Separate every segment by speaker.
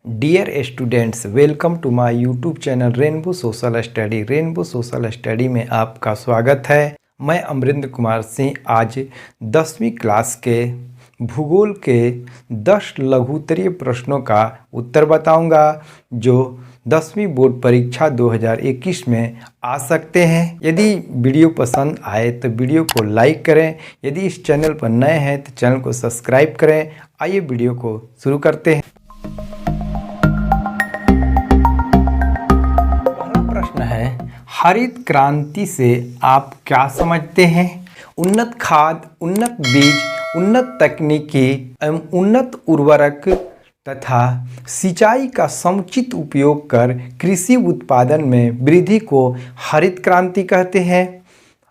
Speaker 1: Dear students, welcome to my YouTube channel rainbow social study. Rainbow social study में आपका स्वागत है। मैं अमरिंद्र कुमार सिंह आज 10वीं क्लास के भूगोल के 10 लघुत्तरीय प्रश्नों का उत्तर बताऊंगा जो 10वीं बोर्ड परीक्षा 2021 में आ सकते हैं। यदि वीडियो पसंद आए तो वीडियो को लाइक करें। यदि इस चैनल पर नए हैं तो चैनल को सब्सक्राइब करें। आइए वीडियो को शुरू करते हैं। हरित क्रांति से आप क्या समझते हैं? उन्नत खाद, उन्नत बीज, उन्नत तकनीकी एवं उन्नत उर्वरक तथा सिंचाई का समुचित उपयोग कर कृषि उत्पादन में वृद्धि को हरित क्रांति कहते हैं।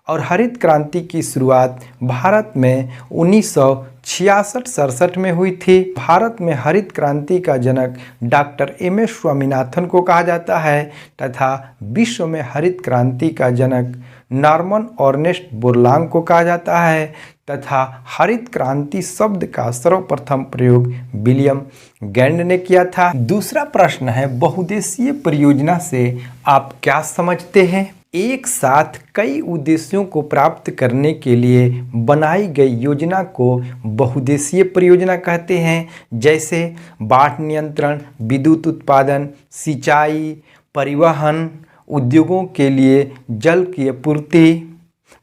Speaker 1: और हरित क्रांति की शुरुआत भारत में 1966-67 में हुई थी। भारत में हरित क्रांति का जनक डॉक्टर एम.एस. स्वामीनाथन को कहा जाता है तथा विश्व में हरित क्रांति का जनक नॉर्मन अर्नेस्ट बोरलॉन्ग को कहा जाता है तथा हरित क्रांति शब्द का सर्वप्रथम प्रयोग विलियम गैंड ने किया था। दूसरा प्रश्न है, बहुउद्देशीय परियोजना से आप क्या समझते हैं? एक साथ कई उद्देश्यों को प्राप्त करने के लिए बनाई गई योजना को बहुउद्देशीय परियोजना कहते हैं, जैसे बाढ़ नियंत्रण, विद्युत उत्पादन, सिंचाई, परिवहन, उद्योगों के लिए जल की आपूर्ति,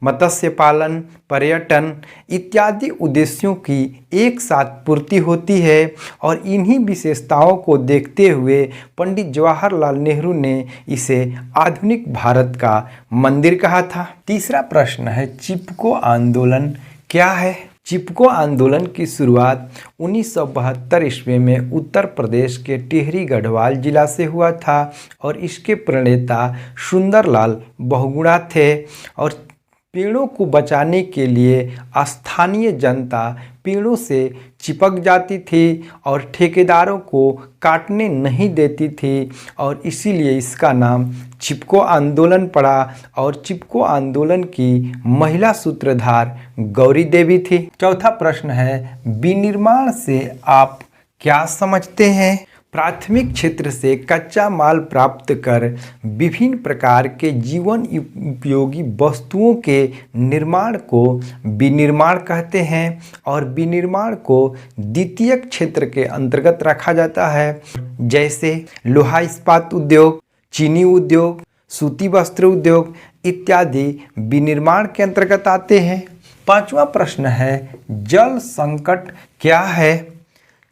Speaker 1: मत्स्य पालन, पर्यटन इत्यादि उद्देश्यों की एक साथ पूर्ति होती है। और इन्हीं विशेषताओं को देखते हुए पंडित जवाहरलाल नेहरू ने इसे आधुनिक भारत का मंदिर कहा था। तीसरा प्रश्न है, चिपको आंदोलन क्या है? चिपको आंदोलन की शुरुआत 1972 ईस्वी में उत्तर प्रदेश के टिहरी गढ़वाल जिला से हुआ था और इसके प्रणेता सुंदरलाल बहुगुणा थे। और पेड़ों को बचाने के लिए स्थानीय जनता पेड़ों से चिपक जाती थी और ठेकेदारों को काटने नहीं देती थी और इसीलिए इसका नाम चिपको आंदोलन पड़ा। और चिपको आंदोलन की महिला सूत्रधार गौरी देवी थी। चौथा प्रश्न है, विनिर्माण से आप क्या समझते हैं? प्राथमिक क्षेत्र से कच्चा माल प्राप्त कर विभिन्न प्रकार के जीवन उपयोगी वस्तुओं के निर्माण को विनिर्माण कहते हैं। और विनिर्माण को द्वितीयक क्षेत्र के अंतर्गत रखा जाता है, जैसे लोहा इस्पात उद्योग, चीनी उद्योग, सूती वस्त्र उद्योग इत्यादि विनिर्माण के अंतर्गत आते हैं। पांचवा प्रश्न है, जल संकट क्या है?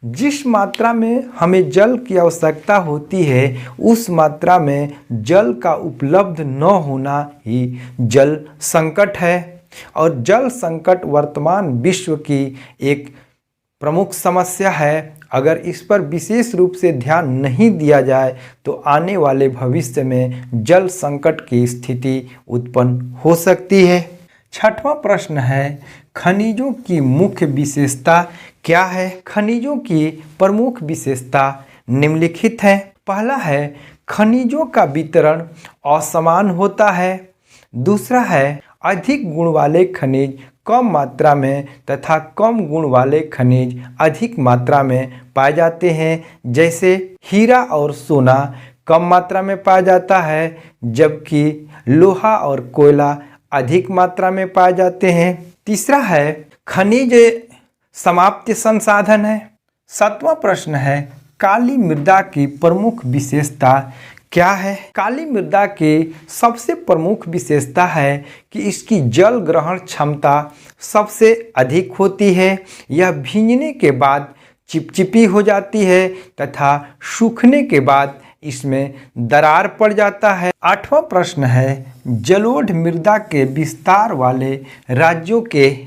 Speaker 1: जिस मात्रा में हमें जल की आवश्यकता होती है उस मात्रा में जल का उपलब्ध न होना ही जल संकट है। और जल संकट वर्तमान विश्व की एक प्रमुख समस्या है। अगर इस पर विशेष रूप से ध्यान नहीं दिया जाए तो आने वाले भविष्य में जल संकट की स्थिति उत्पन्न हो सकती है। छठवां प्रश्न है, खनिजों की मुख्य विशेषता क्या है? खनिजों की प्रमुख विशेषता निम्नलिखित है। पहला है, खनिजों का वितरण असमान होता है। दूसरा है, अधिक गुण वाले खनिज कम मात्रा में तथा कम गुण वाले खनिज अधिक मात्रा में पाए जाते हैं, जैसे हीरा और सोना कम मात्रा में पाया जाता है जबकि लोहा और कोयला अधिक मात्रा में पाए जाते हैं। तीसरा है, खनिज समाप्त संसाधन है। सातवां प्रश्न है, काली मृदा की प्रमुख विशेषता क्या है? काली मृदा की सबसे प्रमुख विशेषता है कि इसकी जल ग्रहण क्षमता सबसे अधिक होती है। यह भींजने के बाद चिपचिपी हो जाती है तथा सूखने के बाद इसमें दरार पड़ जाता है। आठवां प्रश्न है, जलोढ़ मृदा के विस्तार वाले राज्यों के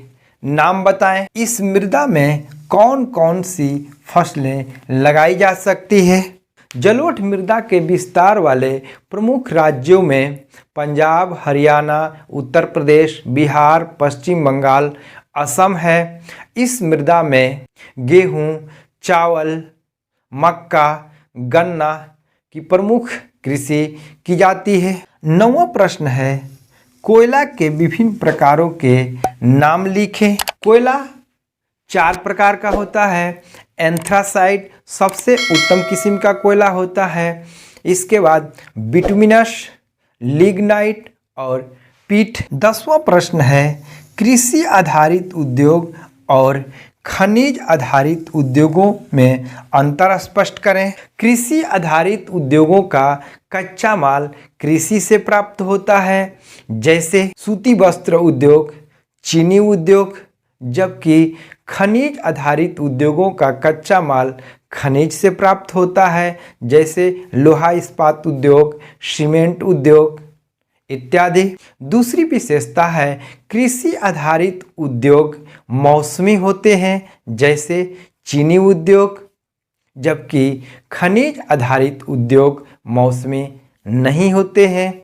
Speaker 1: नाम बताएं। इस मृदा में कौन कौन सी फसलें लगाई जा सकती है? जलोढ़ मृदा के विस्तार वाले प्रमुख राज्यों में पंजाब, हरियाणा, उत्तर प्रदेश, बिहार, पश्चिम बंगाल, असम है। इस मृदा में गेहूं, चावल, मक्का, गन्ना की प्रमुख कृषि की जाती है। नौवां प्रश्न है, कोयला के विभिन्न प्रकारों के नाम लिखें। कोयला 4 प्रकार का होता है। एंथ्रासाइट सबसे उत्तम किस्म का कोयला होता है। इसके बाद बिटुमिनस, लिग्नाइट और पीट। 10वां प्रश्न है, कृषि आधारित उद्योग और खनिज आधारित उद्योगों में अंतर स्पष्ट करें। कृषि आधारित उद्योगों का कच्चा माल कृषि से प्राप्त होता है, जैसे सूती वस्त्र उद्योग, चीनी उद्योग, जबकि खनिज आधारित उद्योगों का कच्चा माल खनिज से प्राप्त होता है, जैसे लोहा इस्पात उद्योग, सीमेंट उद्योग इत्यादि। दूसरी विशेषता है, कृषि आधारित उद्योग मौसमी होते हैं, जैसे चीनी उद्योग, जबकि खनिज आधारित उद्योग मौसमी नहीं होते हैं।